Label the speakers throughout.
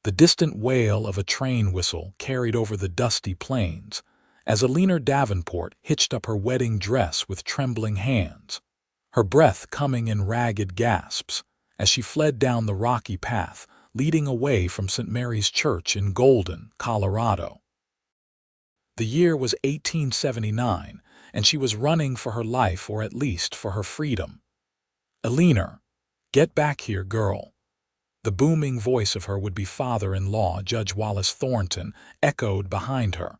Speaker 1: The distant wail of a train whistle carried over the dusty plains as Eleanor Davenport hitched up her wedding dress with trembling hands, her breath coming in ragged gasps as she fled down the rocky path leading away from St. Mary's Church in Golden, Colorado. The year was 1879, and she was running for her life, or at least for her freedom. "Eleanor, get back here, girl." The booming voice of her would-be father-in-law, Judge Wallace Thornton, echoed behind her.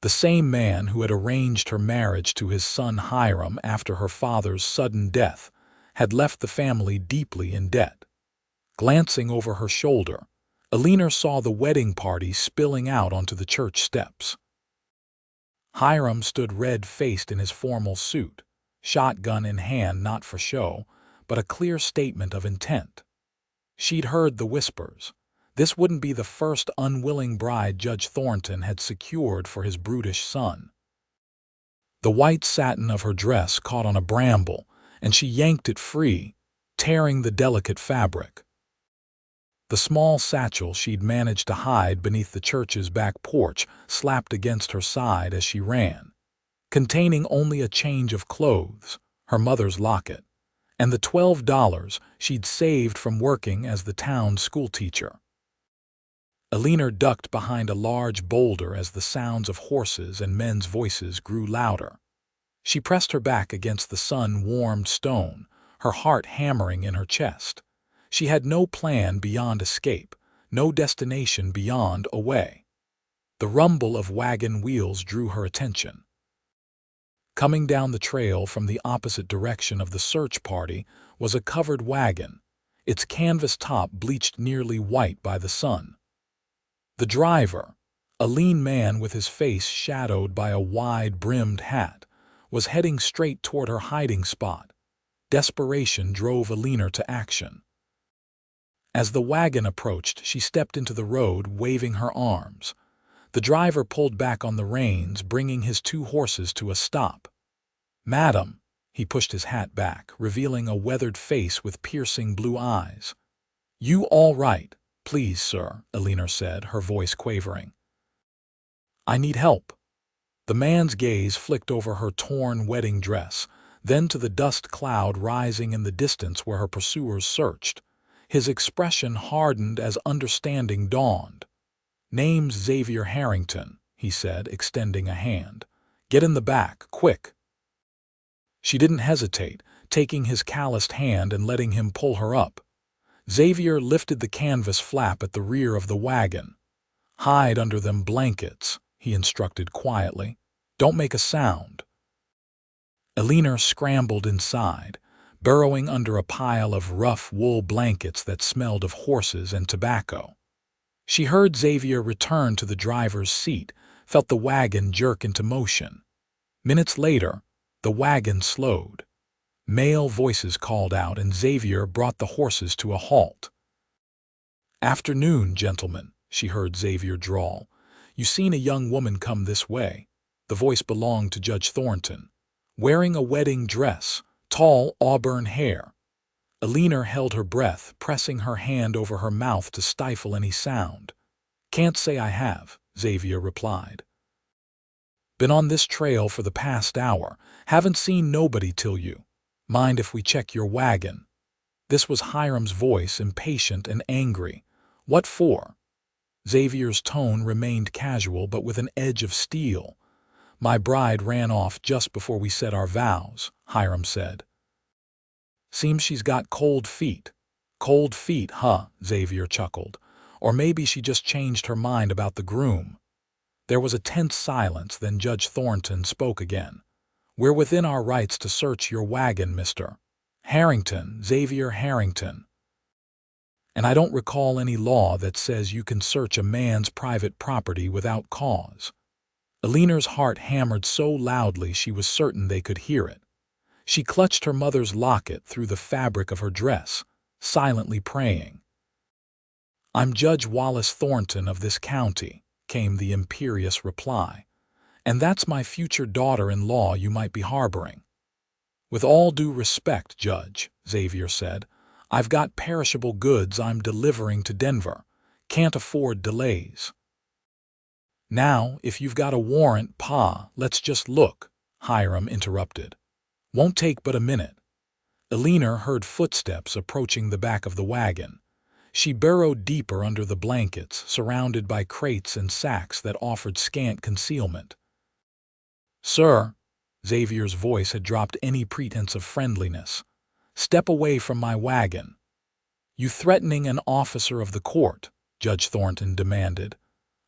Speaker 1: The same man who had arranged her marriage to his son Hiram after her father's sudden death had left the family deeply in debt. Glancing over her shoulder, Eleanor saw the wedding party spilling out onto the church steps. Hiram stood red-faced in his formal suit, shotgun in hand, not for show, but a clear statement of intent. She'd heard the whispers. This wouldn't be the first unwilling bride Judge Thornton had secured for his brutish son. The white satin of her dress caught on a bramble, and she yanked it free, tearing the delicate fabric. The small satchel she'd managed to hide beneath the church's back porch slapped against her side as she ran, containing only a change of clothes, her mother's locket, and the $12 she'd saved from working as the town's schoolteacher. Eleanor ducked behind a large boulder as the sounds of horses and men's voices grew louder. She pressed her back against the sun-warmed stone, her heart hammering in her chest. She had no plan beyond escape, no destination beyond away. The rumble of wagon wheels drew her attention. Coming down the trail from the opposite direction of the search party was a covered wagon, its canvas top bleached nearly white by the sun. The driver, a lean man with his face shadowed by a wide-brimmed hat, was heading straight toward her hiding spot. Desperation drove Eleanor to action. As the wagon approached, she stepped into the road, waving her arms. The driver pulled back on the reins, bringing his two horses to a stop. "Madam," he pushed his hat back, revealing a weathered face with piercing blue eyes. "You all right?" "Please, sir," Eleanor said, her voice quavering. "I need help." The man's gaze flicked over her torn wedding dress, then to the dust cloud rising in the distance where her pursuers searched. His expression hardened as understanding dawned. "Name's Xavier Harrington," he said, extending a hand. "Get in the back, quick." She didn't hesitate, taking his calloused hand and letting him pull her up. Xavier lifted the canvas flap at the rear of the wagon. "Hide under them blankets," he instructed quietly. "Don't make a sound." Eleanor scrambled inside, burrowing under a pile of rough wool blankets that smelled of horses and tobacco. She heard Xavier return to the driver's seat, felt the wagon jerk into motion. Minutes later, the wagon slowed. Male voices called out, and Xavier brought the horses to a halt. "Afternoon, gentlemen," she heard Xavier drawl. "You seen a young woman come this way." The voice belonged to Judge Thornton. "Wearing a wedding dress, tall auburn hair." Eleanor held her breath, pressing her hand over her mouth to stifle any sound. "Can't say I have," Xavier replied. "Been on this trail for the past hour. Haven't seen nobody till you. Mind if we check your wagon?" This was Hiram's voice, impatient and angry. "What for?" Xavier's tone remained casual but with an edge of steel. "My bride ran off just before we said our vows," Hiram said. "Seems she's got cold feet." "Cold feet, huh?" Xavier chuckled. "Or maybe she just changed her mind about the groom." There was a tense silence, then Judge Thornton spoke again. "We're within our rights to search your wagon, Mr. Harrington, Xavier Harrington. And I don't recall any law that says you can search a man's private property without cause." Eleanor's heart hammered so loudly she was certain they could hear it. She clutched her mother's locket through the fabric of her dress, silently praying. "I'm Judge Wallace Thornton of this county," came the imperious reply. "And that's my future daughter-in-law you might be harboring." "With all due respect, Judge," Xavier said, "I've got perishable goods I'm delivering to Denver. Can't afford delays. Now, if you've got a warrant, Pa, let's just look, Hiram interrupted. Won't take but a minute. Eleanor heard footsteps approaching the back of the wagon. She burrowed deeper under the blankets, surrounded by crates and sacks that offered scant concealment. Sir, Xavier's voice had dropped any pretense of friendliness. Step away from my wagon. You threatening an officer of the court? Judge Thornton demanded.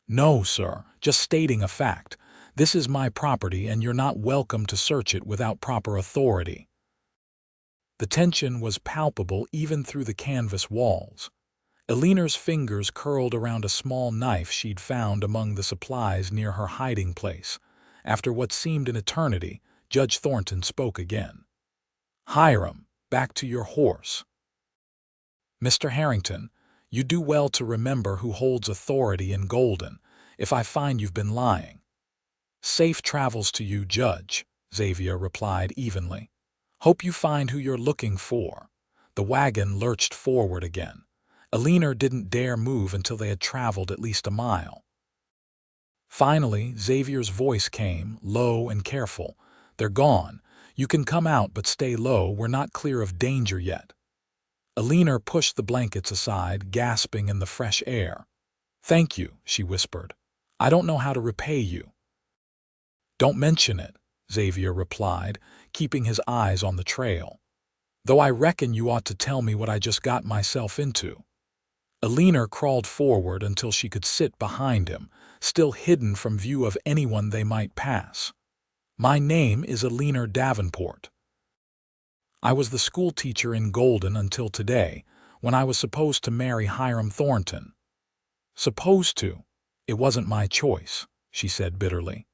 Speaker 1: No, sir, just stating a fact. This is my property and you're not welcome to search it without proper authority. The tension was palpable even through the canvas walls. Eleanor's fingers curled around a small knife she'd found among the supplies near her hiding place. After what seemed an eternity, Judge Thornton spoke again. Hiram, back to your horse. Mr. Harrington, you do well to remember who holds authority in Golden, if I find you've been lying. Safe travels to you, Judge, Xavier replied evenly. Hope you find who you're looking for. The wagon lurched forward again. Eleanor didn't dare move until they had traveled at least a mile. Finally, Xavier's voice came, low and careful. They're gone. You can come out but stay low. We're not clear of danger yet. Eleanor pushed the blankets aside, gasping in the fresh air. Thank you, she whispered. I don't know how to repay you. Don't mention it, Xavier replied, keeping his eyes on the trail. Though I reckon you ought to tell me what I just got myself into. Eleanor crawled forward until she could sit behind him, still hidden from view of anyone they might pass. My name is Eleanor Davenport. I was the school teacher in Golden until today, when I was supposed to marry Hiram Thornton. Supposed to? It wasn't my choice, she said bitterly.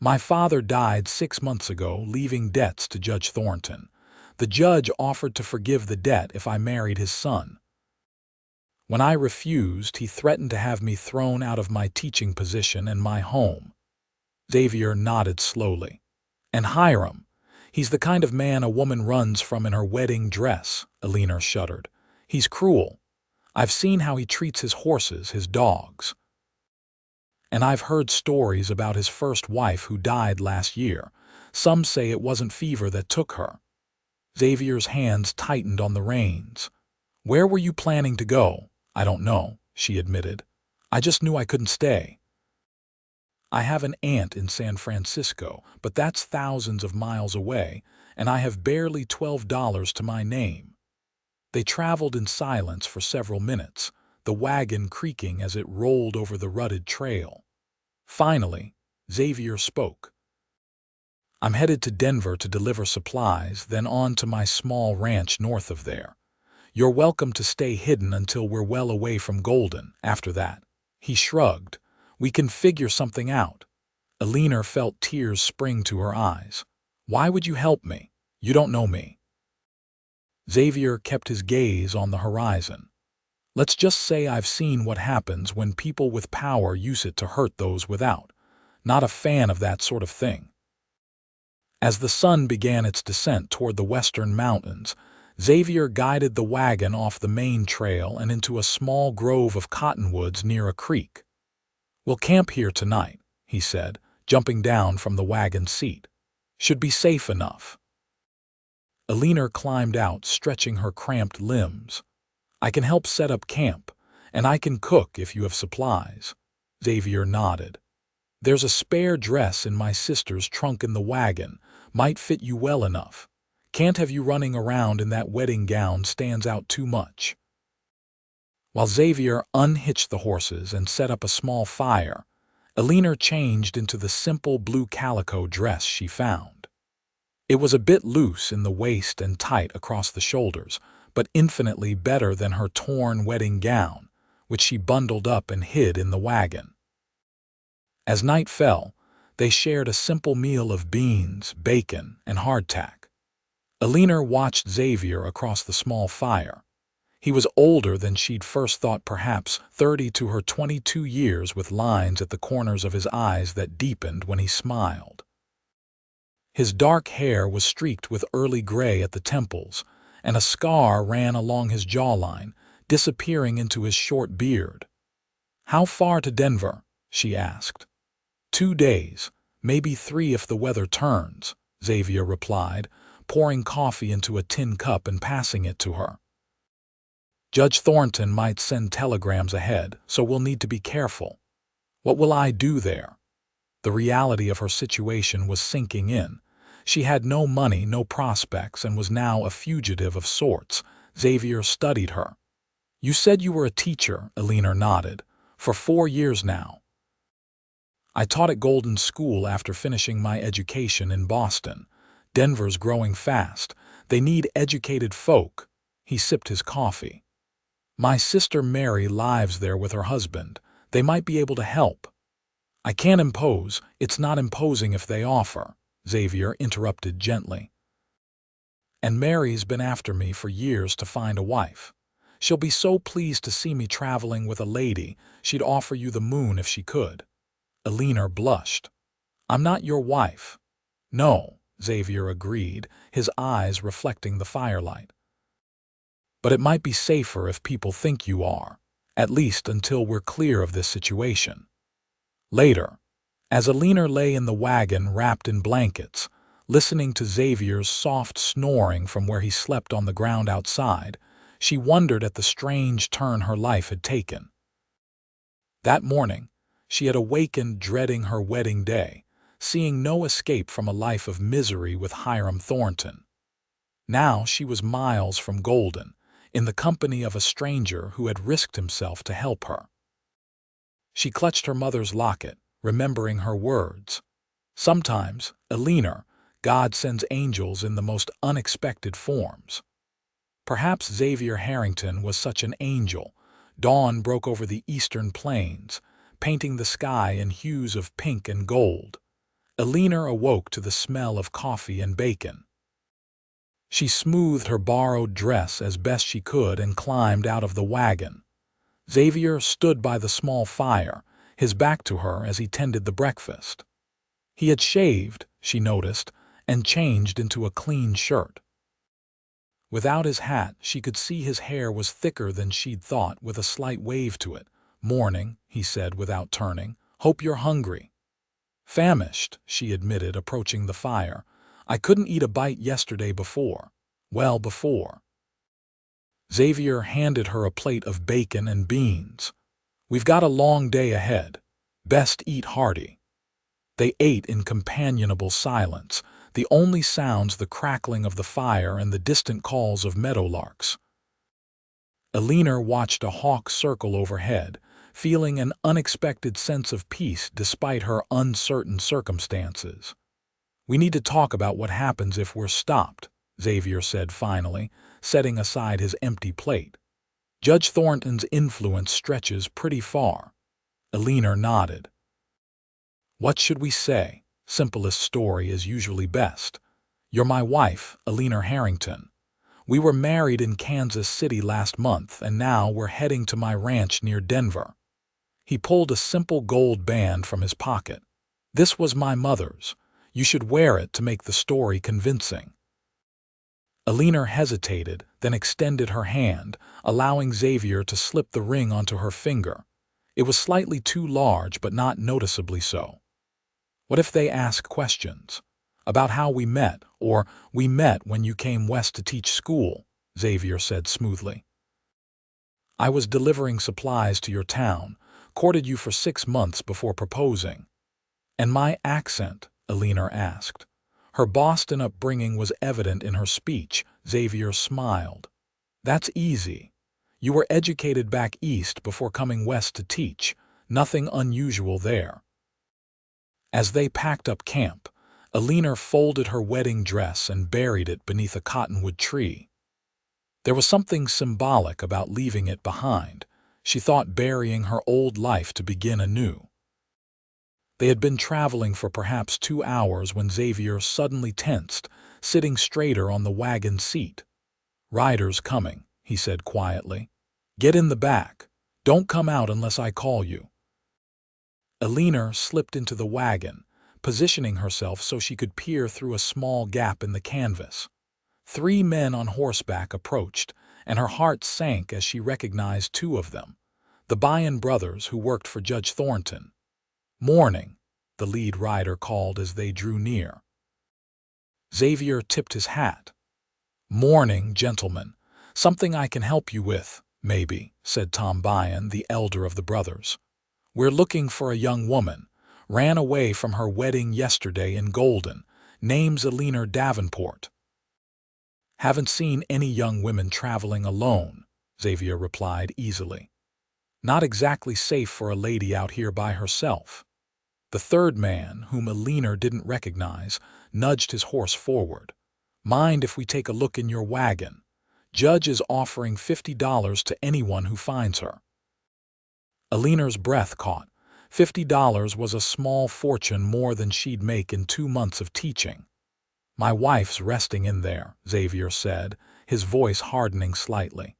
Speaker 1: My father died 6 months ago, leaving debts to Judge Thornton. The judge offered to forgive the debt if I married his son. When I refused, he threatened to have me thrown out of my teaching position and my home. Xavier nodded slowly. And Hiram, he's the kind of man a woman runs from in her wedding dress, Eleanor shuddered. He's cruel. I've seen how he treats his horses, his dogs. And I've heard stories about his first wife who died last year. Some say it wasn't fever that took her. Xavier's hands tightened on the reins. Where were you planning to go? I don't know, she admitted. I just knew I couldn't stay. I have an aunt in San Francisco, but that's thousands of miles away, and I have barely $12 to my name. They traveled in silence for several minutes, the wagon creaking as it rolled over the rutted trail. Finally, Xavier spoke. I'm headed to Denver to deliver supplies, then on to my small ranch north of there. You're welcome to stay hidden until we're well away from Golden. After that, he shrugged. We can figure something out. Eleanor felt tears spring to her eyes. Why would you help me? You don't know me. Xavier kept his gaze on the horizon. Let's just say I've seen what happens when people with power use it to hurt those without. Not a fan of that sort of thing. As the sun began its descent toward the western mountains, Xavier guided the wagon off the main trail and into a small grove of cottonwoods near a creek. We'll camp here tonight, he said, jumping down from the wagon seat. Should be safe enough. Eleanor climbed out, stretching her cramped limbs. I can help set up camp, and I can cook if you have supplies. Xavier nodded. There's a spare dress in my sister's trunk in the wagon. Might fit you well enough. Can't have you running around in that wedding gown, stands out too much. While Xavier unhitched the horses and set up a small fire, Eleanor changed into the simple blue calico dress she found. It was a bit loose in the waist and tight across the shoulders, but infinitely better than her torn wedding gown, which she bundled up and hid in the wagon. As night fell, they shared a simple meal of beans, bacon, and hardtack. Eleanor watched Xavier across the small fire. He was older than she'd first thought, perhaps 30 to her 22 years, with lines at the corners of his eyes that deepened when he smiled. His dark hair was streaked with early gray at the temples, and a scar ran along his jawline, disappearing into his short beard. "How far to Denver?" she asked. "2 days, maybe 3 if the weather turns," Xavier replied, pouring coffee into a tin cup and passing it to her. "Judge Thornton might send telegrams ahead, so we'll need to be careful. What will I do there?" The reality of her situation was sinking in. She had no money, no prospects, and was now a fugitive of sorts. Xavier studied her. "You said you were a teacher," Eleanor nodded. "For 4 years now. I taught at Golden School after finishing my education in Boston. Denver's growing fast. They need educated folk." He sipped his coffee. "My sister Mary lives there with her husband. They might be able to help." "I can't impose. It's not imposing if they offer," Xavier interrupted gently. "And Mary's been after me for years to find a wife. She'll be so pleased to see me traveling with a lady, she'd offer you the moon if she could." Eleanor blushed. "I'm not your wife." "No," Xavier agreed, his eyes reflecting the firelight. "But it might be safer if people think you are, at least until we're clear of this situation." Later, as Eleanor lay in the wagon wrapped in blankets, listening to Xavier's soft snoring from where he slept on the ground outside, she wondered at the strange turn her life had taken. That morning, she had awakened dreading her wedding day, seeing no escape from a life of misery with Hiram Thornton. Now she was miles from Golden, in the company of a stranger who had risked himself to help her. She clutched her mother's locket, remembering her words. "Sometimes, Eleanor, God sends angels in the most unexpected forms." Perhaps Xavier Harrington was such an angel. Dawn broke over the eastern plains, painting the sky in hues of pink and gold. Eleanor awoke to the smell of coffee and bacon. She smoothed her borrowed dress as best she could and climbed out of the wagon. Xavier stood by the small fire, his back to her as he tended the breakfast. He had shaved, she noticed, and changed into a clean shirt. Without his hat, she could see his hair was thicker than she'd thought, with a slight wave to it. "Morning," he said without turning. "Hope you're hungry." "Famished," she admitted, approaching the fire. "I couldn't eat a bite yesterday before." "Well, before." Xavier handed her a plate of bacon and beans. "We've got a long day ahead. Best eat hearty." They ate in companionable silence, the only sounds the crackling of the fire and the distant calls of meadowlarks. Eleanor watched a hawk circle overhead, feeling an unexpected sense of peace despite her uncertain circumstances. "We need to talk about what happens if we're stopped," Xavier said finally, setting aside his empty plate. "Judge Thornton's influence stretches pretty far." Eleanor nodded. "What should we say? Simplest story is usually best. You're my wife, Eleanor Harrington. We were married in Kansas City last month, and now we're heading to my ranch near Denver." He pulled a simple gold band from his pocket. "This was my mother's. You should wear it to make the story convincing." Eleanor hesitated, then extended her hand, allowing Xavier to slip the ring onto her finger. It was slightly too large, but not noticeably so. "What if they ask questions? About how we met, or we met when you came west to teach school," Xavier said smoothly. "I was delivering supplies to your town, courted you for 6 months before proposing." "And my accent?" Eleanor asked. Her Boston upbringing was evident in her speech. Xavier smiled. "That's easy. You were educated back east before coming west to teach. Nothing unusual there." As they packed up camp, Eleanor folded her wedding dress and buried it beneath a cottonwood tree. There was something symbolic about leaving it behind. She thought, burying her old life to begin anew. They had been traveling for perhaps 2 hours when Xavier suddenly tensed, sitting straighter on the wagon seat. "Rider's coming," he said quietly. "Get in the back. Don't come out unless I call you." Eleanor slipped into the wagon, positioning herself so she could peer through a small gap in the canvas. 3 men on horseback approached, and her heart sank as she recognized 2 of them. The Byan brothers who worked for Judge Thornton. "Morning," the lead rider called as they drew near. Xavier tipped his hat. "Morning, gentlemen. Something I can help you with, maybe," said Tom Byan, the elder of the brothers. "We're looking for a young woman. Ran away from her wedding yesterday in Golden. Name's Eleanor Davenport." "Haven't seen any young women traveling alone," Xavier replied easily. "Not exactly safe for a lady out here by herself." The third man, whom Eleanor didn't recognize, nudged his horse forward. "Mind if we take a look in your wagon? Judge is offering $50 to anyone who finds her." Eleanor's breath caught. $50 was a small fortune, more than she'd make in 2 months of teaching. "My wife's resting in there," Xavier said, his voice hardening slightly.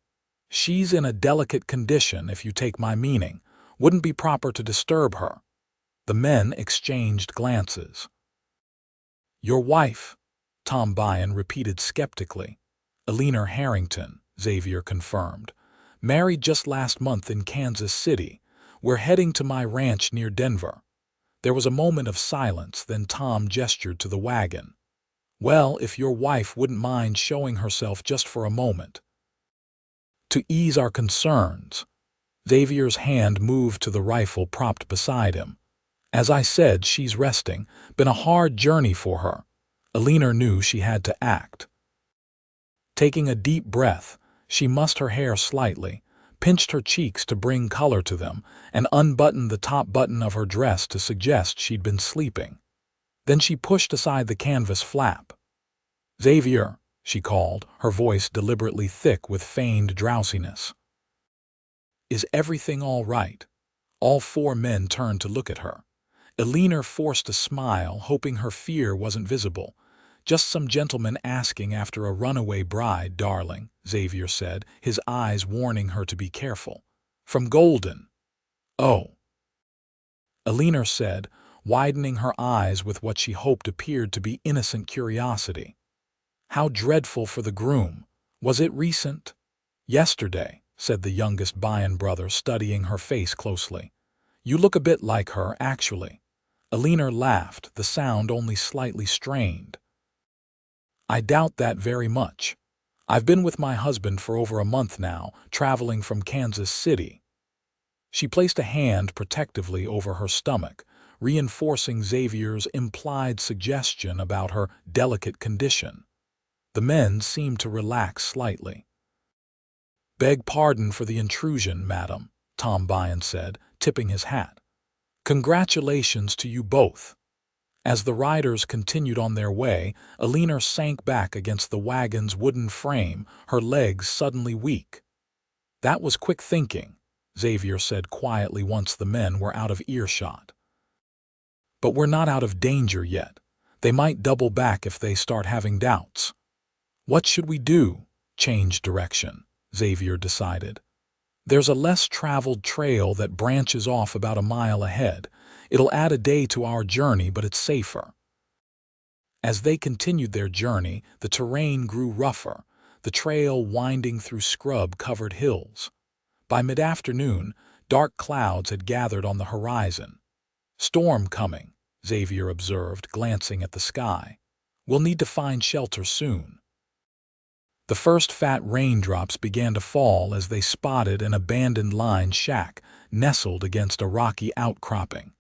Speaker 1: "She's in a delicate condition, if you take my meaning. Wouldn't be proper to disturb her." The men exchanged glances. "Your wife?" Tom Byan repeated skeptically. "Eleanor Harrington," Xavier confirmed. "Married just last month in Kansas City. We're heading to my ranch near Denver." There was a moment of silence, then Tom gestured to the wagon. "Well, if your wife wouldn't mind showing herself just for a moment." "To ease our concerns." Xavier's hand moved to the rifle propped beside him. "As I said, she's resting. Been a hard journey for her." Eleanor knew she had to act. Taking a deep breath, she mussed her hair slightly, pinched her cheeks to bring color to them, and unbuttoned the top button of her dress to suggest she'd been sleeping. Then she pushed aside the canvas flap. "Xavier," she called, her voice deliberately thick with feigned drowsiness. "Is everything all right?" All 4 men turned to look at her. Eleanor forced a smile, hoping her fear wasn't visible. "Just some gentleman asking after a runaway bride, darling," Xavier said, his eyes warning her to be careful. "From Golden." "Oh," Eleanor said, widening her eyes with what she hoped appeared to be innocent curiosity. "How dreadful for the groom. Was it recent?" "Yesterday," said the youngest Byan brother, studying her face closely. "You look a bit like her, actually." Eleanor laughed, the sound only slightly strained. "I doubt that very much. I've been with my husband for over a month now, traveling from Kansas City." She placed a hand protectively over her stomach, reinforcing Xavier's implied suggestion about her delicate condition. The men seemed to relax slightly. "Beg pardon for the intrusion, madam," Tom Byan said, tipping his hat. "Congratulations to you both." As the riders continued on their way, Eleanor sank back against the wagon's wooden frame, her legs suddenly weak. "That was quick thinking," Xavier said quietly once the men were out of earshot. "But we're not out of danger yet. They might double back if they start having doubts." "What should we do?" "Change direction," Xavier decided. "There's a less traveled trail that branches off about a mile ahead. It'll add a day to our journey, but it's safer." As they continued their journey, the terrain grew rougher, the trail winding through scrub-covered hills. By mid-afternoon, dark clouds had gathered on the horizon. "Storm coming," Xavier observed, glancing at the sky. "We'll need to find shelter soon." The first fat raindrops began to fall as they spotted an abandoned line shack nestled against a rocky outcropping.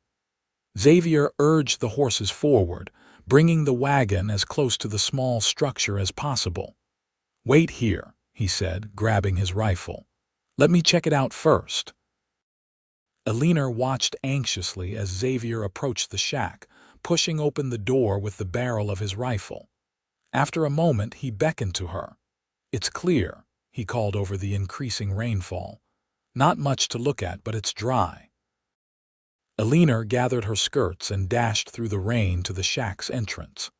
Speaker 1: Xavier urged the horses forward, bringing the wagon as close to the small structure as possible. "Wait here," he said, grabbing his rifle. "Let me check it out first." Eleanor watched anxiously as Xavier approached the shack, pushing open the door with the barrel of his rifle. After a moment, he beckoned to her. "It's clear," he called over the increasing rainfall. "Not much to look at, but it's dry." Eleanor gathered her skirts and dashed through the rain to the shack's entrance.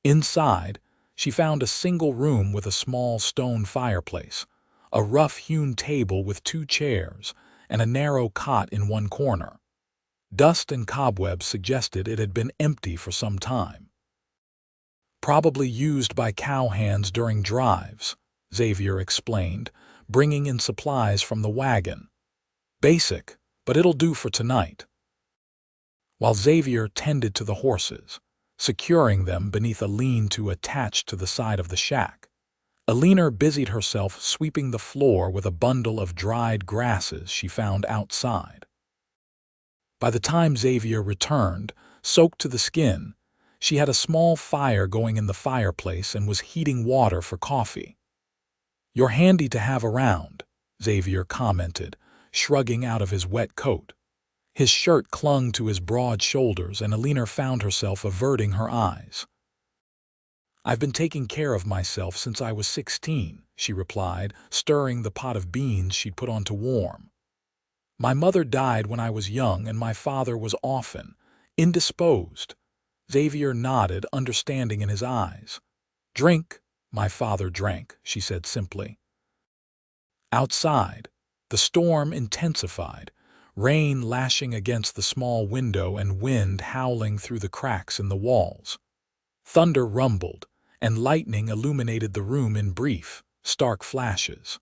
Speaker 1: Inside, she found a single room with a small stone fireplace, a rough-hewn table with 2 chairs, and a narrow cot in one corner. Dust and cobwebs suggested it had been empty for some time. "Probably used by cowhands during drives," Xavier explained, bringing in supplies from the wagon. Basic, but it'll do for tonight. While Xavier tended to the horses, securing them beneath a lean-to attached to the side of the shack, Eleanor busied herself sweeping the floor with a bundle of dried grasses she found outside. By the time Xavier returned, soaked to the skin, she had a small fire going in the fireplace and was heating water for coffee. "You're handy to have around," Xavier commented, shrugging out of his wet coat. His shirt clung to his broad shoulders, and Eleanor found herself averting her eyes. "I've been taking care of myself since I was 16, she replied, stirring the pot of beans she'd put on to warm. "My mother died when I was young, and my father was often indisposed." Xavier nodded, understanding in his eyes. "Drink." "My father drank," she said simply. Outside, the storm intensified, rain lashing against the small window and wind howling through the cracks in the walls. Thunder rumbled, and lightning illuminated the room in brief, stark flashes.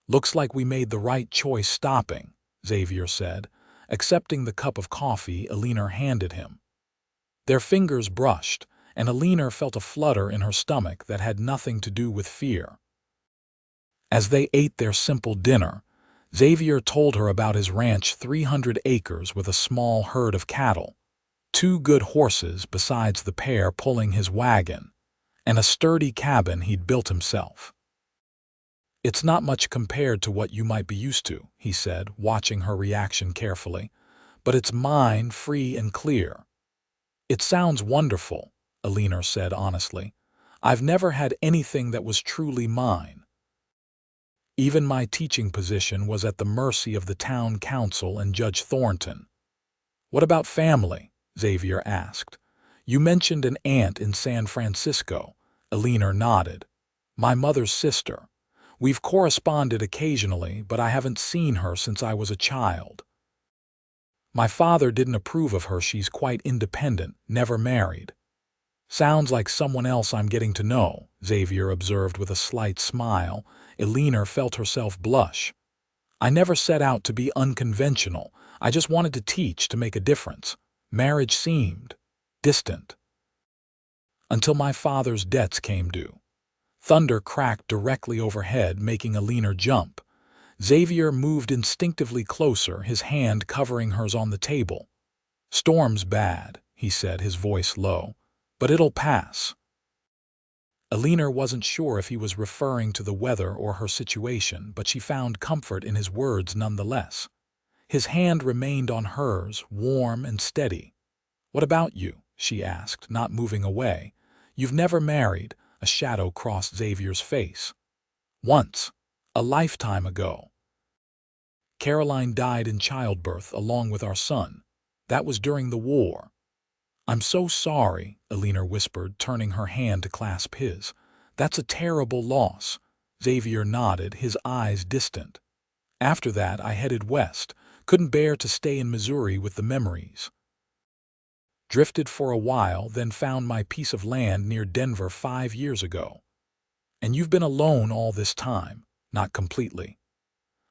Speaker 1: "Looks like we made the right choice stopping," Xavier said, accepting the cup of coffee Eleanor handed him. Their fingers brushed, and Eleanor felt a flutter in her stomach that had nothing to do with fear. As they ate their simple dinner, Xavier told her about his ranch, 300 acres with a small herd of cattle, 2 good horses besides the pair pulling his wagon, and a sturdy cabin he'd built himself. "It's not much compared to what you might be used to," he said, watching her reaction carefully, "but it's mine, free and clear." "It sounds wonderful," Eleanor said honestly. "I've never had anything that was truly mine. Even my teaching position was at the mercy of the town council and Judge Thornton." "What about family?" Xavier asked. "You mentioned an aunt in San Francisco." Eleanor nodded. "My mother's sister. We've corresponded occasionally, but I haven't seen her since I was a child. My father didn't approve of her. She's quite independent, never married." "Sounds like someone else I'm getting to know," Xavier observed with a slight smile. Eleanor felt herself blush. "I never set out to be unconventional. I just wanted to teach, to make a difference. Marriage seemed distant. Until my father's debts came due." Thunder cracked directly overhead, making Eleanor jump. Xavier moved instinctively closer, his hand covering hers on the table. "Storm's bad," he said, his voice low, "but it'll pass." Eleanor wasn't sure if he was referring to the weather or her situation, but she found comfort in his words nonetheless. His hand remained on hers, warm and steady. "What about you?" she asked, not moving away. "You've never married." A shadow crossed Xavier's face. "Once, a lifetime ago. Caroline died in childbirth along with our son. That was during the war." "I'm so sorry," Eleanor whispered, turning her hand to clasp his. "That's a terrible loss." Xavier nodded, his eyes distant. "After that, I headed west. Couldn't bear to stay in Missouri with the memories. Drifted for a while, then found my piece of land near Denver 5 years ago." "And you've been alone all this time?" "Not completely.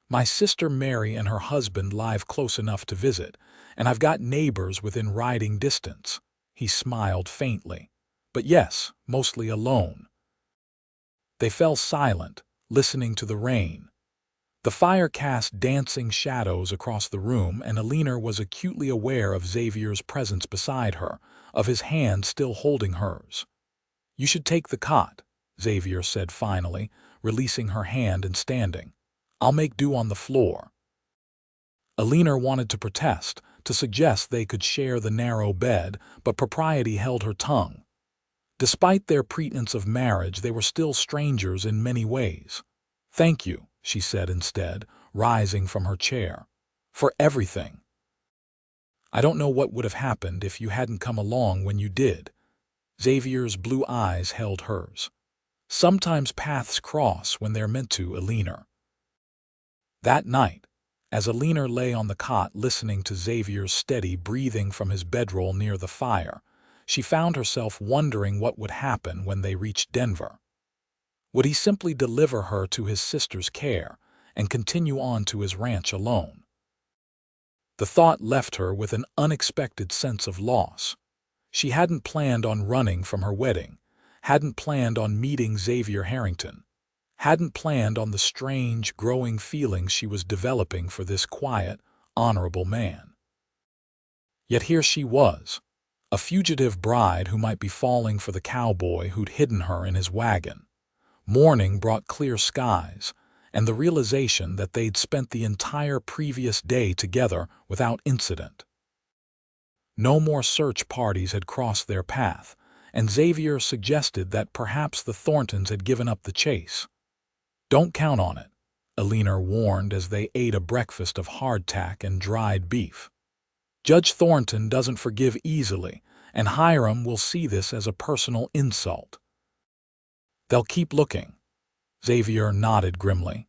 Speaker 1: My sister Mary and her husband live close enough to visit, and I've got neighbors within riding distance." He smiled faintly. "But yes, mostly alone." They fell silent, listening to the rain. The fire cast dancing shadows across the room, and Eleanor was acutely aware of Xavier's presence beside her, of his hand still holding hers. "You should take the cot," Xavier said finally, releasing her hand and standing. "I'll make do on the floor." Eleanor wanted to protest, to suggest they could share the narrow bed, but propriety held her tongue. Despite their pretense of marriage, they were still strangers in many ways. "Thank you," she said instead, rising from her chair. "For everything. I don't know what would have happened if you hadn't come along when you did." Xavier's blue eyes held hers. "Sometimes paths cross when they're meant to, Eleanor." That night, as Eleanor lay on the cot listening to Xavier's steady breathing from his bedroll near the fire, she found herself wondering what would happen when they reached Denver. Would he simply deliver her to his sister's care and continue on to his ranch alone. The thought left her with an unexpected sense of loss. She hadn't planned on running from her wedding, hadn't planned on meeting Xavier Harrington, hadn't planned on the strange, growing feelings she was developing for this quiet, honorable man. Yet here she was, a fugitive bride who might be falling for the cowboy who'd hidden her in his wagon. Morning brought clear skies, and the realization that they'd spent the entire previous day together without incident. No more search parties had crossed their path, and Xavier suggested that perhaps the Thorntons had given up the chase. "Don't count on it," Eleanor warned as they ate a breakfast of hardtack and dried beef. "Judge Thornton doesn't forgive easily, and Hiram will see this as a personal insult." "They'll keep looking." Xavier nodded grimly.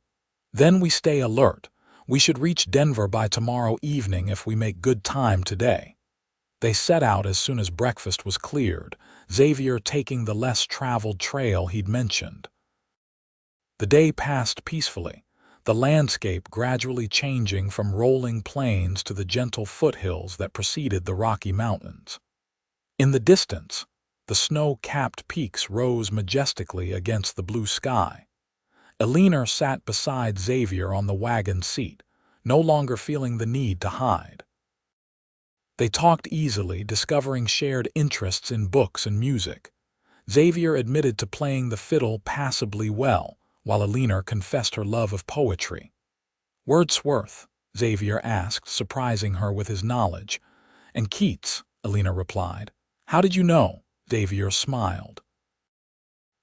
Speaker 1: "Then we stay alert. We should reach Denver by tomorrow evening if we make good time today." They set out as soon as breakfast was cleared, Xavier taking the less traveled trail he'd mentioned. The day passed peacefully, the landscape gradually changing from rolling plains to the gentle foothills that preceded the Rocky Mountains. In the distance, the snow-capped peaks rose majestically against the blue sky. Eleanor sat beside Xavier on the wagon seat, no longer feeling the need to hide. They talked easily, discovering shared interests in books and music. Xavier admitted to playing the fiddle passably well, while Eleanor confessed her love of poetry. "Wordsworth?" Xavier asked, surprising her with his knowledge. "And Keats," Eleanor replied. "How did you know?" Xavier smiled.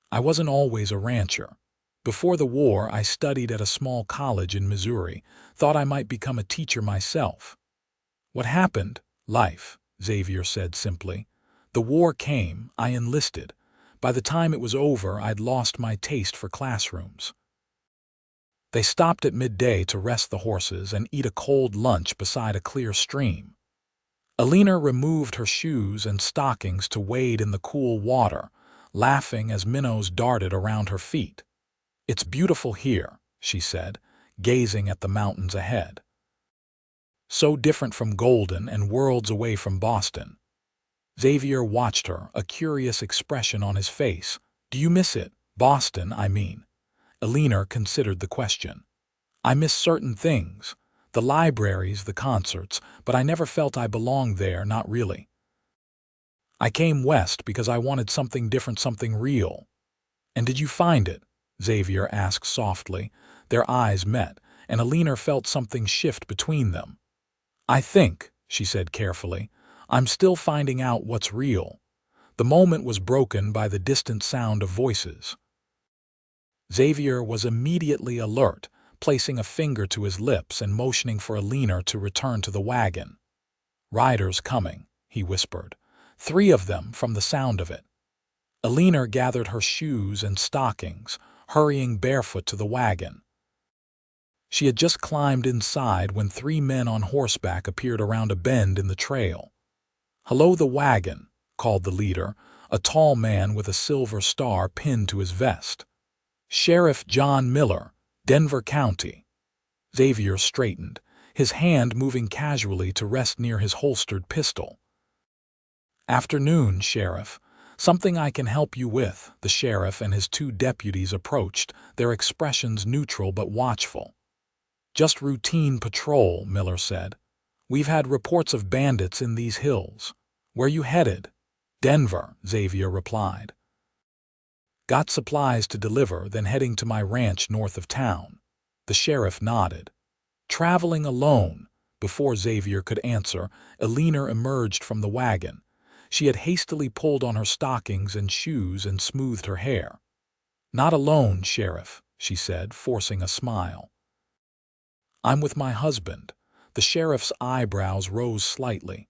Speaker 1: "I wasn't always a rancher. Before the war, I studied at a small college in Missouri, thought I might become a teacher myself." "What happened?" "Life," Xavier said simply. "The war came, I enlisted. By the time it was over, I'd lost my taste for classrooms." They stopped at midday to rest the horses and eat a cold lunch beside a clear stream. Eleanor removed her shoes and stockings to wade in the cool water, laughing as minnows darted around her feet. "It's beautiful here," she said, gazing at the mountains ahead. "So different from Golden and worlds away from Boston." Xavier watched her, a curious expression on his face. "Do you miss it? Boston, I mean." Eleanor considered the question. "I miss certain things. The libraries, the concerts, but I never felt I belonged there, not really. I came west because I wanted something different, something real." "And did you find it?" Xavier asked softly. Their eyes met, and Eleanor felt something shift between them. "I think," she said carefully, "I'm still finding out what's real." The moment was broken by the distant sound of voices. Xavier was immediately alert, placing a finger to his lips and motioning for Eleanor to return to the wagon. "Riders coming," he whispered. "3 of them from the sound of it." Eleanor gathered her shoes and stockings, hurrying barefoot to the wagon. She had just climbed inside when 3 men on horseback appeared around a bend in the trail. "Hello, the wagon," called the leader, a tall man with a silver star pinned to his vest. "Sheriff John Miller, Denver County." Xavier straightened, his hand moving casually to rest near his holstered pistol. "Afternoon, Sheriff. Something I can help you with." The sheriff and his 2 deputies approached, their expressions neutral but watchful. "Just routine patrol," Miller said. "We've had reports of bandits in these hills." "Where you headed?" "Denver," Xavier replied. "Got supplies to deliver, then heading to my ranch north of town." The sheriff nodded. "Traveling alone?" Before Xavier could answer, Eleanor emerged from the wagon. She had hastily pulled on her stockings and shoes and smoothed her hair. "Not alone, Sheriff," she said, forcing a smile. "I'm with my husband." The sheriff's eyebrows rose slightly.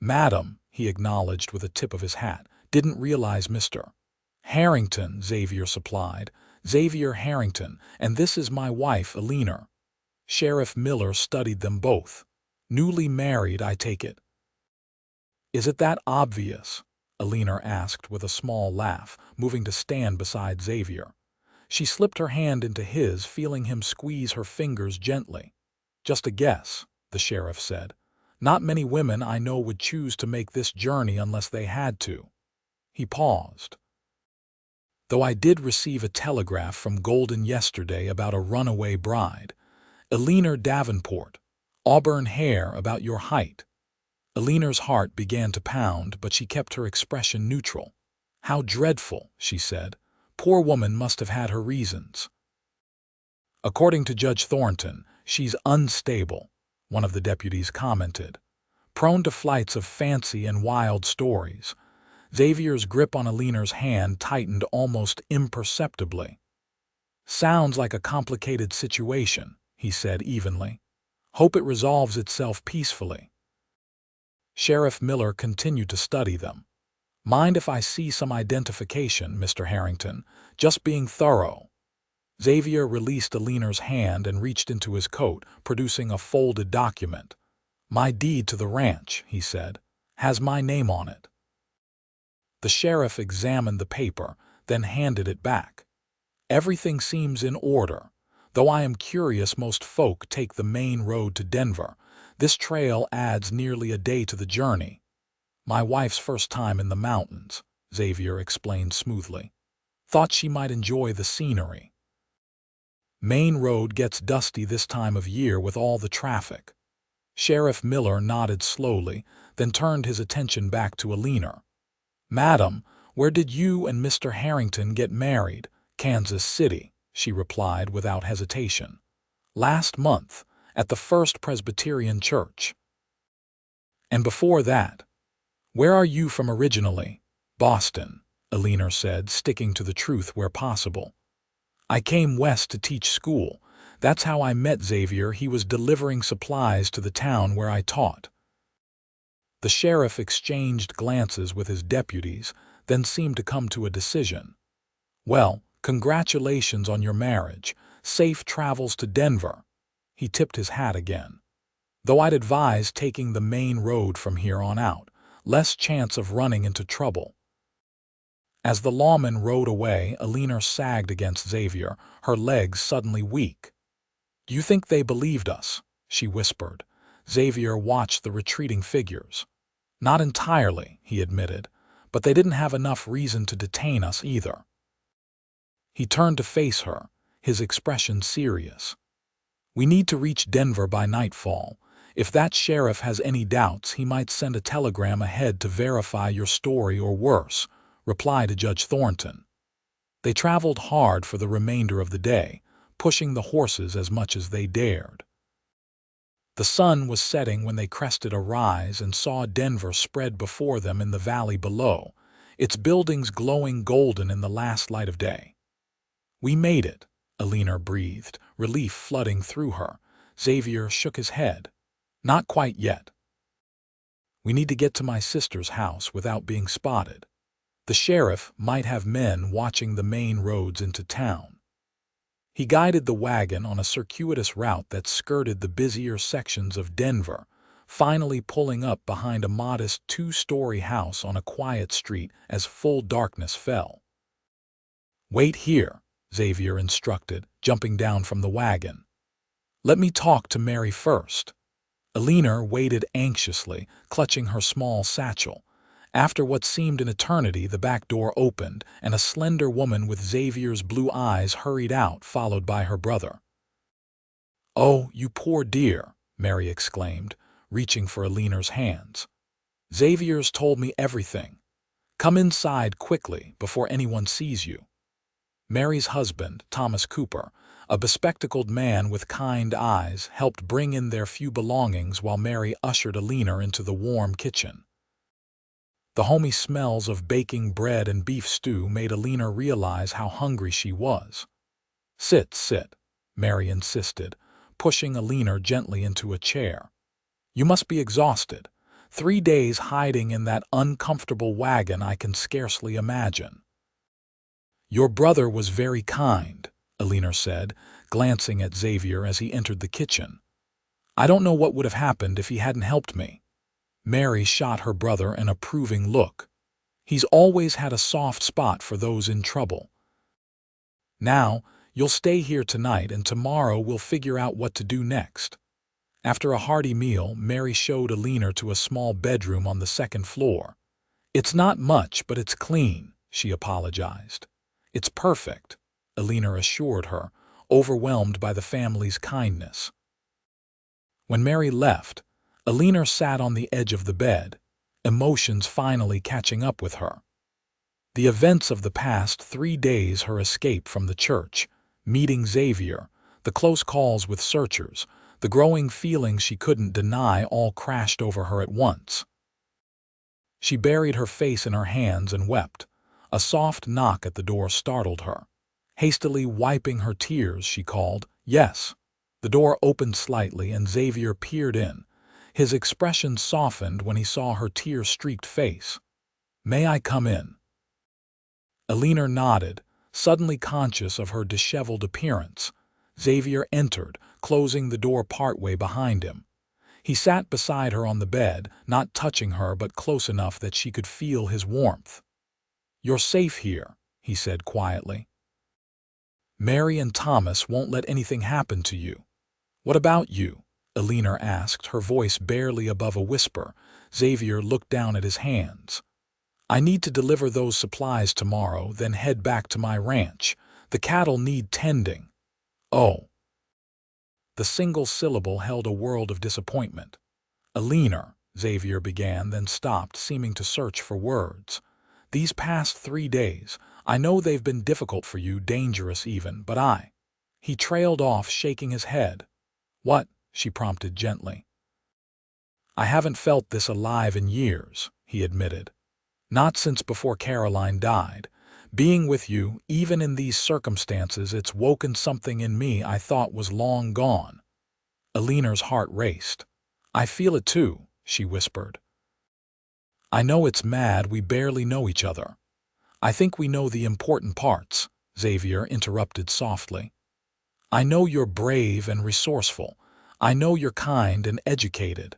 Speaker 1: "Madam," he acknowledged with a tip of his hat. "Didn't realize Mr. Harrington," Xavier supplied. "Xavier Harrington, and this is my wife, Eleanor." Sheriff Miller studied them both. "Newly married, I take it." "Is it that obvious?" Eleanor asked with a small laugh, moving to stand beside Xavier. She slipped her hand into his, feeling him squeeze her fingers gently. "Just a guess," the sheriff said. "Not many women I know would choose to make this journey unless they had to." He paused. "Though I did receive a telegraph from Golden yesterday about a runaway bride. Eleanor Davenport. Auburn hair about your height." Eleanor's heart began to pound, but she kept her expression neutral. "How dreadful," she said. "Poor woman must have had her reasons." "According to Judge Thornton, she's unstable," one of the deputies commented. "Prone to flights of fancy and wild stories." Xavier's grip on Eleanor's hand tightened almost imperceptibly. "Sounds like a complicated situation," he said evenly. "Hope it resolves itself peacefully." Sheriff Miller continued to study them. "Mind if I see some identification, Mr. Harrington? Just being thorough." Xavier released Eleanor's hand and reached into his coat, producing a folded document. "My deed to the ranch," he said. "Has my name on it." The sheriff examined the paper, then handed it back. "Everything seems in order, though I am curious most folk take the main road to Denver. This trail adds nearly a day to the journey." "My wife's first time in the mountains," Xavier explained smoothly. "Thought she might enjoy the scenery." "Main road gets dusty this time of year with all the traffic." Sheriff Miller nodded slowly, then turned his attention back to Eleanor. "Madam, where did you and Mr. Harrington get married?" "Kansas City," she replied without hesitation. "Last month, at the First Presbyterian Church." "And before that?" "Where are you from originally?" "Boston," Eleanor said, sticking to the truth where possible. "I came west to teach school. That's how I met Xavier. He was delivering supplies to the town where I taught." The sheriff exchanged glances with his deputies, then seemed to come to a decision. "Well, congratulations on your marriage. Safe travels to Denver." He tipped his hat again. "Though I'd advise taking the main road from here on out. Less chance of running into trouble." As the lawman rode away, Eleanor sagged against Xavier, her legs suddenly weak. "Do you think they believed us?" she whispered. Xavier watched the retreating figures. "Not entirely," he admitted, "but they didn't have enough reason to detain us either." He turned to face her, his expression serious. "We need to reach Denver by nightfall. If that sheriff has any doubts, he might send a telegram ahead to verify your story or worse, reply to Judge Thornton." They traveled hard for the remainder of the day, pushing the horses as much as they dared. The sun was setting when they crested a rise and saw Denver spread before them in the valley below, its buildings glowing golden in the last light of day. "We made it," Eleanor breathed, relief flooding through her. Xavier shook his head. "Not quite yet. We need to get to my sister's house without being spotted. The sheriff might have men watching the main roads into town." He guided the wagon on a circuitous route that skirted the busier sections of Denver, finally pulling up behind a modest two-story house on a quiet street as full darkness fell. "Wait here," Xavier instructed, jumping down from the wagon. "Let me talk to Mary first." Eleanor waited anxiously, clutching her small satchel. After what seemed an eternity, the back door opened, and a slender woman with Xavier's blue eyes hurried out, followed by her brother. "Oh, you poor dear," Mary exclaimed, reaching for Eleanor's hands. "Xavier's told me everything. Come inside quickly, before anyone sees you." Mary's husband, Thomas Cooper, a bespectacled man with kind eyes, helped bring in their few belongings while Mary ushered Eleanor into the warm kitchen. The homey smells of baking bread and beef stew made Eleanor realize how hungry she was. "Sit, sit," Mary insisted, pushing Eleanor gently into a chair. "You must be exhausted. 3 days hiding in that uncomfortable wagon I can scarcely imagine." "Your brother was very kind," Eleanor said, glancing at Xavier as he entered the kitchen. "I don't know what would have happened if he hadn't helped me." Mary shot her brother an approving look. "He's always had a soft spot for those in trouble." Now, you'll stay here tonight and tomorrow we'll figure out what to do next." After a hearty meal, Mary showed Eleanor to a small bedroom on the second floor. "It's not much, but it's clean," she apologized. "It's perfect," Eleanor assured her, overwhelmed by the family's kindness. When Mary left, Eleanor sat on the edge of the bed, emotions finally catching up with her. The events of the past 3 days, her escape from the church, meeting Xavier, the close calls with searchers, the growing feeling she couldn't deny, all crashed over her at once. She buried her face in her hands and wept. A soft knock at the door startled her. Hastily wiping her tears, she called, "Yes." The door opened slightly and Xavier peered in. His expression softened when he saw her tear-streaked face. "May I come in?" Eleanor nodded, suddenly conscious of her disheveled appearance. Xavier entered, closing the door partway behind him. He sat beside her on the bed, not touching her but close enough that she could feel his warmth. "You're safe here," he said quietly. "Mary and Thomas won't let anything happen to you." "What about you?" Eleanor asked, her voice barely above a whisper. Xavier looked down at his hands. "I need to deliver those supplies tomorrow, then head back to my ranch. The cattle need tending." "Oh." The single syllable held a world of disappointment. "Eleanor," Xavier began, then stopped, seeming to search for words. "These past 3 days, I know they've been difficult for you, dangerous even, but He trailed off, shaking his head. "What?" she prompted gently. "I haven't felt this alive in years," he admitted. "Not since before Caroline died. Being with you, even in these circumstances, it's woken something in me I thought was long gone." Eleanor's heart raced. "I feel it too," she whispered. "I know it's mad we barely know each other." "I think we know the important parts," Xavier interrupted softly. "I know you're brave and resourceful. I know you're kind and educated.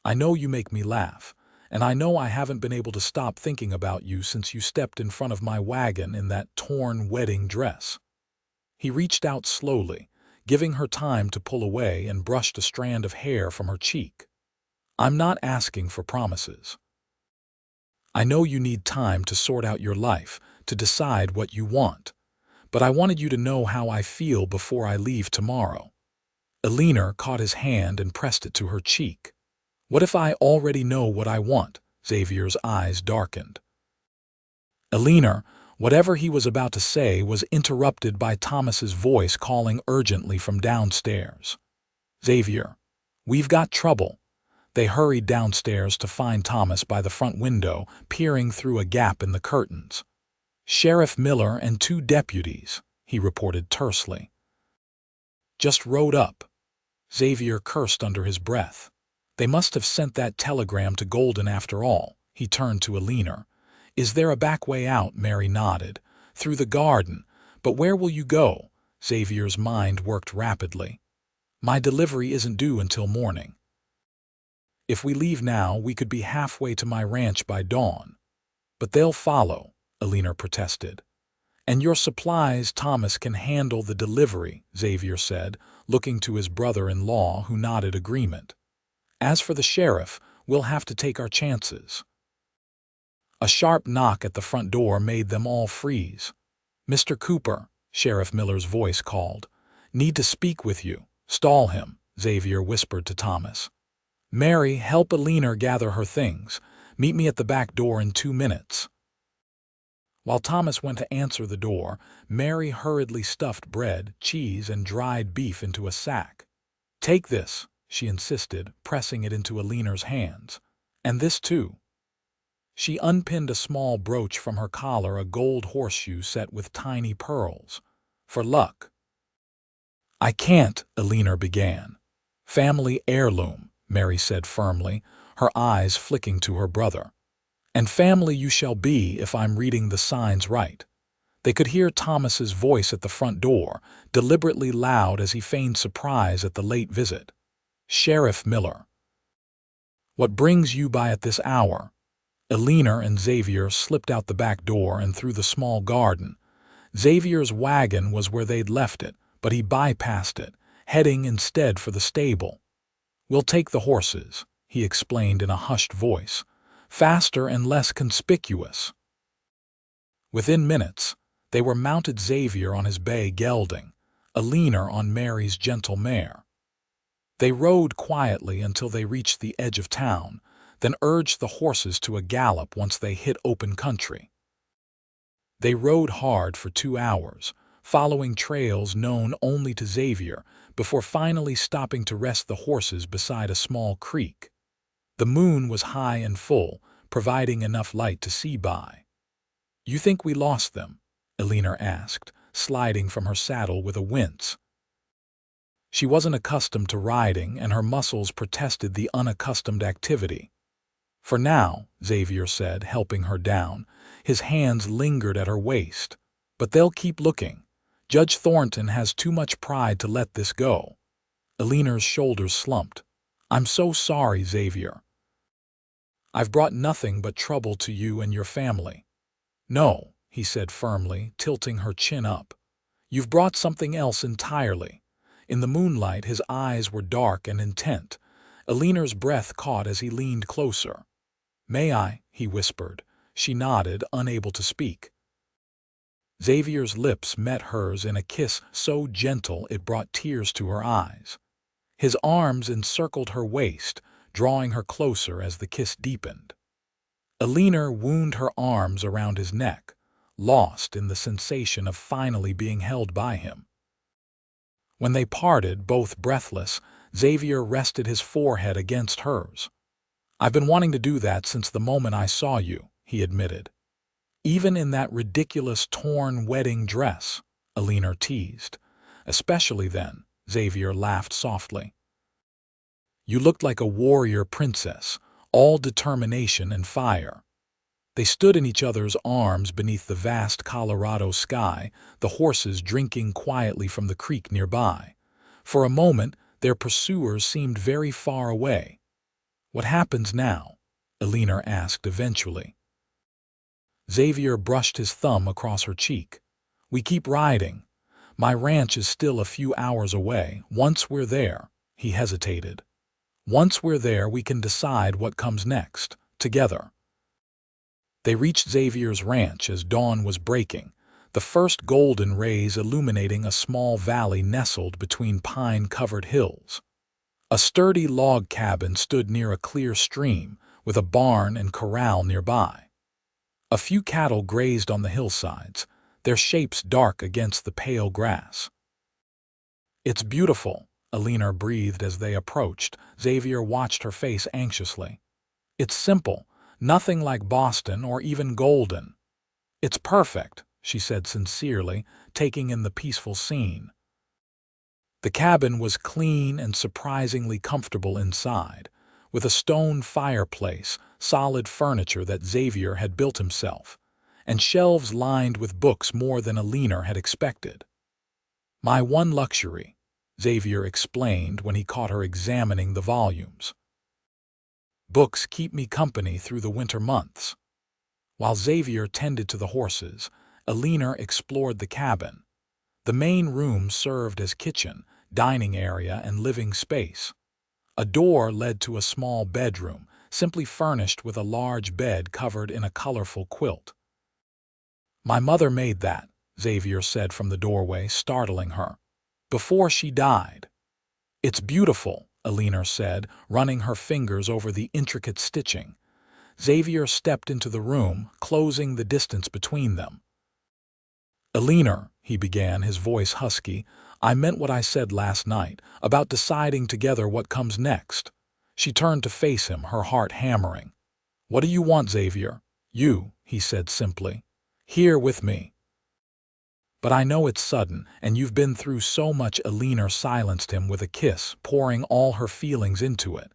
Speaker 1: I know you make me laugh. And I know I haven't been able to stop thinking about you since you stepped in front of my wagon in that torn wedding dress." He reached out slowly, giving her time to pull away, and brushed a strand of hair from her cheek. "I'm not asking for promises. I know you need time to sort out your life, to decide what you want. But I wanted you to know how I feel before I leave tomorrow." Eleanor caught his hand and pressed it to her cheek. "What if I already know what I want?" Xavier's eyes darkened. Eleanor, whatever he was about to say, was interrupted by Thomas's voice calling urgently from downstairs. "Xavier, we've got trouble." They hurried downstairs to find Thomas by the front window, peering through a gap in the curtains. "Sheriff Miller and 2 deputies," he reported tersely. "Just rode up." Xavier cursed under his breath. "They must have sent that telegram to Golden after all." He turned to Eleanor. "Is there a back way out?" Mary nodded. "Through the garden. But where will you go?" Xavier's mind worked rapidly. "My delivery isn't due until morning. If we leave now, we could be halfway to my ranch by dawn." "But they'll follow," Eleanor protested. "And your supplies, Thomas can handle the delivery," Xavier said, looking to his brother-in-law, who nodded agreement. "As for the sheriff, we'll have to take our chances." A sharp knock at the front door made them all freeze. "Mr. Cooper," Sheriff Miller's voice called. "Need to speak with you." "Stall him," Xavier whispered to Thomas. "Mary, help Eleanor gather her things. Meet me at the back door in 2 minutes." While Thomas went to answer the door, Mary hurriedly stuffed bread, cheese, and dried beef into a sack. "Take this," she insisted, pressing it into Eleanor's hands. "And this too." She unpinned a small brooch from her collar, a gold horseshoe set with tiny pearls. "For luck." "I can't," Eleanor began. "Family heirloom," Mary said firmly, her eyes flicking to her brother. "And family you shall be if I'm reading the signs right." They could hear Thomas's voice at the front door, deliberately loud as he feigned surprise at the late visit. "Sheriff Miller." "What brings you by at this hour?" Eleanor and Xavier slipped out the back door and through the small garden. Xavier's wagon was where they'd left it, but he bypassed it, heading instead for the stable. "We'll take the horses," he explained in a hushed voice. "Faster and less conspicuous." Within minutes, they were mounted, Xavier on his bay gelding, Eleanor on Mary's gentle mare. They rode quietly until they reached the edge of town, then urged the horses to a gallop once they hit open country. They rode hard for 2 hours, following trails known only to Xavier, before finally stopping to rest the horses beside a small creek. The moon was high and full, providing enough light to see by. "You think we lost them?" Eleanor asked, sliding from her saddle with a wince. She wasn't accustomed to riding, and her muscles protested the unaccustomed activity. "For now," Xavier said, helping her down. His hands lingered at her waist. "But they'll keep looking. Judge Thornton has too much pride to let this go." Eleanor's shoulders slumped. "I'm so sorry, Xavier. I've brought nothing but trouble to you and your family." "No," he said firmly, tilting her chin up. "You've brought something else entirely." In the moonlight, his eyes were dark and intent. Eleanor's breath caught as he leaned closer. "May I?" he whispered. She nodded, unable to speak. Xavier's lips met hers in a kiss so gentle it brought tears to her eyes. His arms encircled her waist, drawing her closer as the kiss deepened. Eleanor wound her arms around his neck, lost in the sensation of finally being held by him. When they parted, both breathless, Xavier rested his forehead against hers. "I've been wanting to do that since the moment I saw you," he admitted. "Even in that ridiculous torn wedding dress," Eleanor teased. "Especially then," Xavier laughed softly. "You looked like a warrior princess, all determination and fire." They stood in each other's arms beneath the vast Colorado sky, the horses drinking quietly from the creek nearby. For a moment, their pursuers seemed very far away. "What happens now?" Eleanor asked eventually. Xavier brushed his thumb across her cheek. "We keep riding. My ranch is still a few hours away. Once we're there," he hesitated. "Once we're there, we can decide what comes next, together." They reached Xavier's ranch as dawn was breaking, the first golden rays illuminating a small valley nestled between pine-covered hills. A sturdy log cabin stood near a clear stream, with a barn and corral nearby. A few cattle grazed on the hillsides, their shapes dark against the pale grass. "It's beautiful," Eleanor breathed as they approached. Xavier watched her face anxiously. "It's simple, nothing like Boston or even Golden." "It's perfect," she said sincerely, taking in the peaceful scene. The cabin was clean and surprisingly comfortable inside, with a stone fireplace, solid furniture that Xavier had built himself, and shelves lined with books more than Eleanor had expected. "My one luxury," Xavier explained when he caught her examining the volumes. "Books keep me company through the winter months." While Xavier tended to the horses, Eleanor explored the cabin. The main room served as kitchen, dining area, and living space. A door led to a small bedroom, simply furnished with a large bed covered in a colorful quilt. "My mother made that," Xavier said from the doorway, startling her. "Before she died." "It's beautiful," Eleanor said, running her fingers over the intricate stitching. Xavier stepped into the room, closing the distance between them. "Eleanor," he began, his voice husky, "I meant what I said last night, about deciding together what comes next." She turned to face him, her heart hammering. "What do you want, Xavier?" "You," he said simply. "Here with me." "But I know it's sudden, and you've been through so much." Eleanor silenced him with a kiss, pouring all her feelings into it.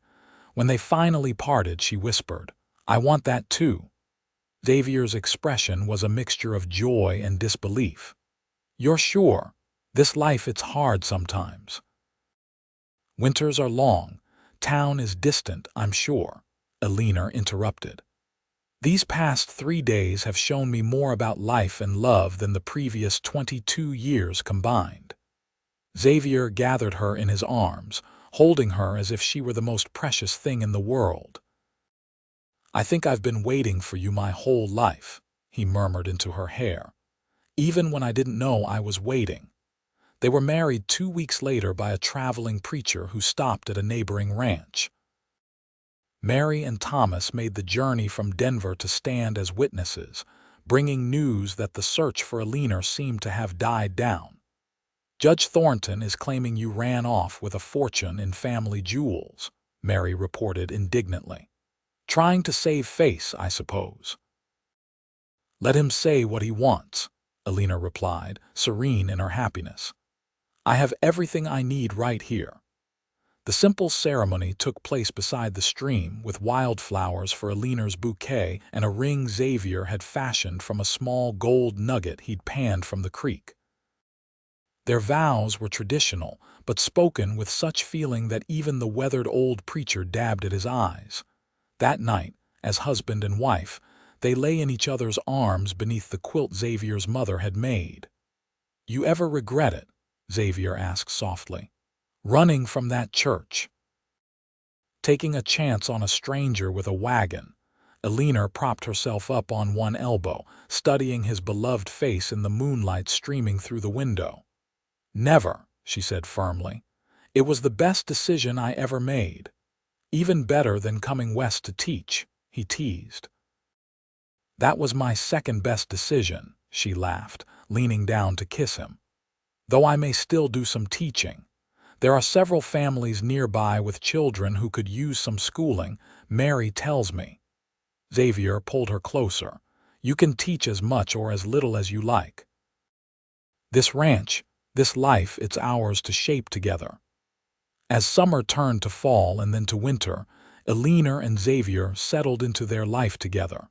Speaker 1: When they finally parted, she whispered, "I want that too." Xavier's expression was a mixture of joy and disbelief. "You're sure? This life, it's hard sometimes." "Winters are long. Town is distant, I'm sure," Eleanor interrupted. These past 3 days have shown me more about life and love than the previous 22 years combined. Xavier gathered her in his arms, holding her as if she were the most precious thing in the world. "I think I've been waiting for you my whole life," he murmured into her hair, "even when I didn't know I was waiting." They were married 2 weeks later by a traveling preacher who stopped at a neighboring ranch. Mary and Thomas made the journey from Denver to stand as witnesses, bringing news that the search for Eleanor seemed to have died down. "Judge Thornton is claiming you ran off with a fortune in family jewels," Mary reported indignantly. "Trying to save face, I suppose." "Let him say what he wants," Eleanor replied, serene in her happiness. "I have everything I need right here." The simple ceremony took place beside the stream, with wildflowers for Eleanor's bouquet and a ring Xavier had fashioned from a small gold nugget he'd panned from the creek. Their vows were traditional, but spoken with such feeling that even the weathered old preacher dabbed at his eyes. That night, as husband and wife, they lay in each other's arms beneath the quilt Xavier's mother had made. "You ever regret it?" Xavier asked softly. "Running from that church?" Taking a chance on a stranger with a wagon, Eleanor propped herself up on one elbow, studying his beloved face in the moonlight streaming through the window. "Never," she said firmly. "It was the best decision I ever made. Even better than coming west to teach," he teased. "That was my second best decision," she laughed, leaning down to kiss him. "Though I may still do some teaching. There are several families nearby with children who could use some schooling, Mary tells me." Xavier pulled her closer. "You can teach as much or as little as you like. This ranch, this life, it's ours to shape together." As summer turned to fall and then to winter, Eleanor and Xavier settled into their life together.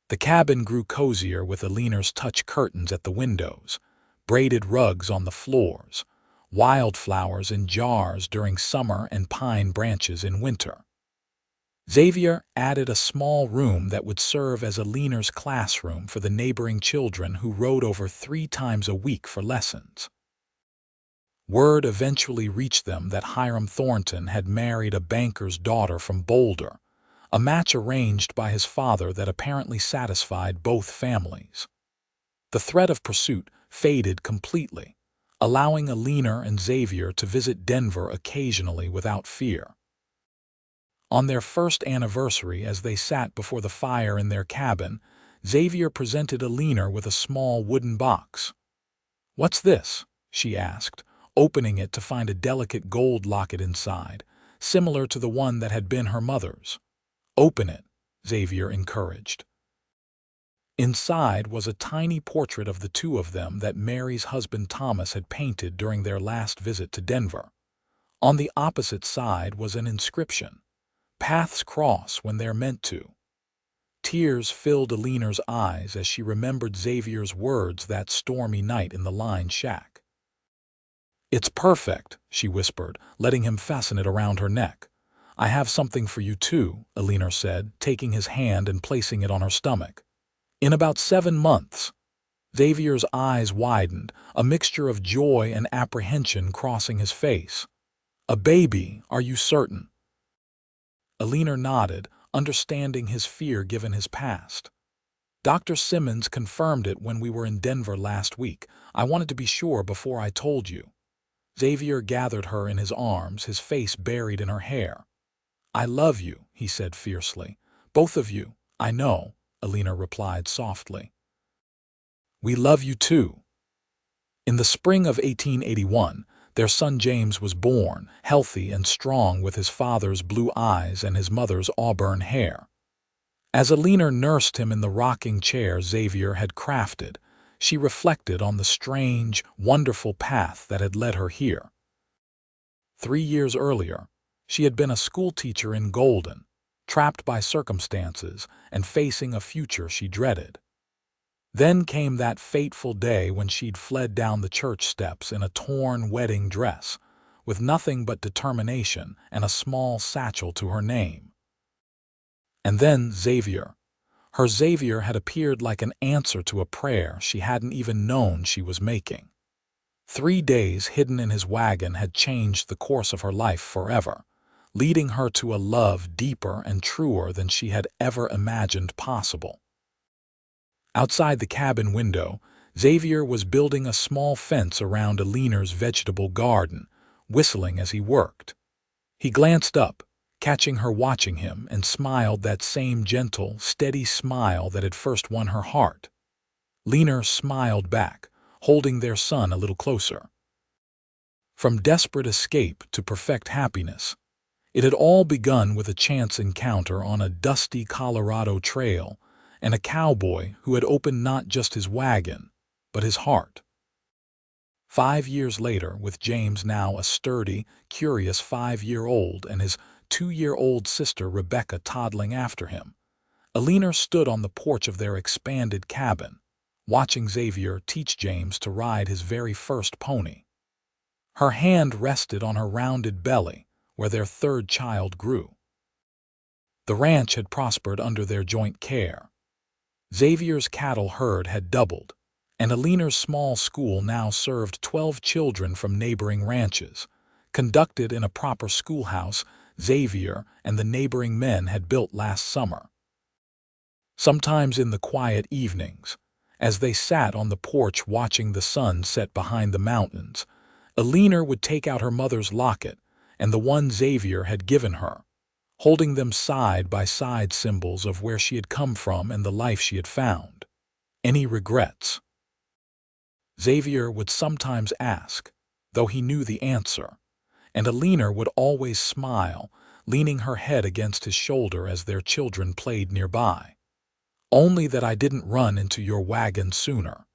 Speaker 1: The cabin grew cozier with Eleanor's touch curtains at the windows, braided rugs on the floors, wildflowers in jars during summer and pine branches in winter. Xavier added a small room that would serve as Eleanor's classroom for the neighboring children who rode over 3 times a week for lessons. Word eventually reached them that Hiram Thornton had married a banker's daughter from Boulder, a match arranged by his father that apparently satisfied both families. The threat of pursuit faded completely, allowing Eleanor and Xavier to visit Denver occasionally without fear. On their first anniversary, as they sat before the fire in their cabin, Xavier presented Eleanor with a small wooden box. "What's this?" she asked, opening it to find a delicate gold locket inside, similar to the one that had been her mother's. "Open it," Xavier encouraged. Inside was a tiny portrait of the two of them that Mary's husband Thomas had painted during their last visit to Denver. On the opposite side was an inscription: "Paths cross when they're meant to." Tears filled Eleanor's eyes as she remembered Xavier's words that stormy night in the lined shack. "It's perfect," she whispered, letting him fasten it around her neck. "I have something for you too," Eleanor said, taking his hand and placing it on her stomach. "In about 7 months." Xavier's eyes widened, a mixture of joy and apprehension crossing his face. "A baby, are you certain?" Eleanor nodded, understanding his fear given his past. "Dr. Simmons confirmed it when we were in Denver last week. I wanted to be sure before I told you." Xavier gathered her in his arms, his face buried in her hair. "I love you," he said fiercely. "Both of you, I know," Eleanor replied softly. "We love you too." In the spring of 1881, their son James was born, healthy and strong, with his father's blue eyes and his mother's auburn hair. As Eleanor nursed him in the rocking chair Xavier had crafted, she reflected on the strange, wonderful path that had led her here. 3 years earlier, she had been a schoolteacher in Golden, trapped by circumstances and facing a future she dreaded. Then came that fateful day when she'd fled down the church steps in a torn wedding dress, with nothing but determination and a small satchel to her name. And then Xavier, Her Xavier had appeared like an answer to a prayer she hadn't even known she was making. 3 days hidden in his wagon had changed the course of her life forever, leading her to a love deeper and truer than she had ever imagined possible. Outside the cabin window, Xavier was building a small fence around Eleanor's vegetable garden, whistling as he worked. He glanced up, catching her watching him, and smiled that same gentle, steady smile that had first won her heart. Eleanor smiled back, holding their son a little closer. From desperate escape to perfect happiness, it had all begun with a chance encounter on a dusty Colorado trail and a cowboy who had opened not just his wagon, but his heart. 5 years later, with James now a sturdy, curious 5-year-old and his 2-year-old sister Rebecca toddling after him, Eleanor stood on the porch of their expanded cabin, watching Xavier teach James to ride his very first pony. Her hand rested on her rounded belly, where their third child grew. The ranch had prospered under their joint care. Xavier's cattle herd had doubled, and Eleanor's small school now served 12 children from neighboring ranches, conducted in a proper schoolhouse Xavier and the neighboring men had built last summer. Sometimes in the quiet evenings, as they sat on the porch watching the sun set behind the mountains, Eleanor would take out her mother's locket and the one Xavier had given her, holding them side by side, symbols of where she had come from and the life she had found. Any regrets? Xavier would sometimes ask, though he knew the answer, and Eleanor would always smile, leaning her head against his shoulder as their children played nearby. Only that I didn't run into your wagon sooner.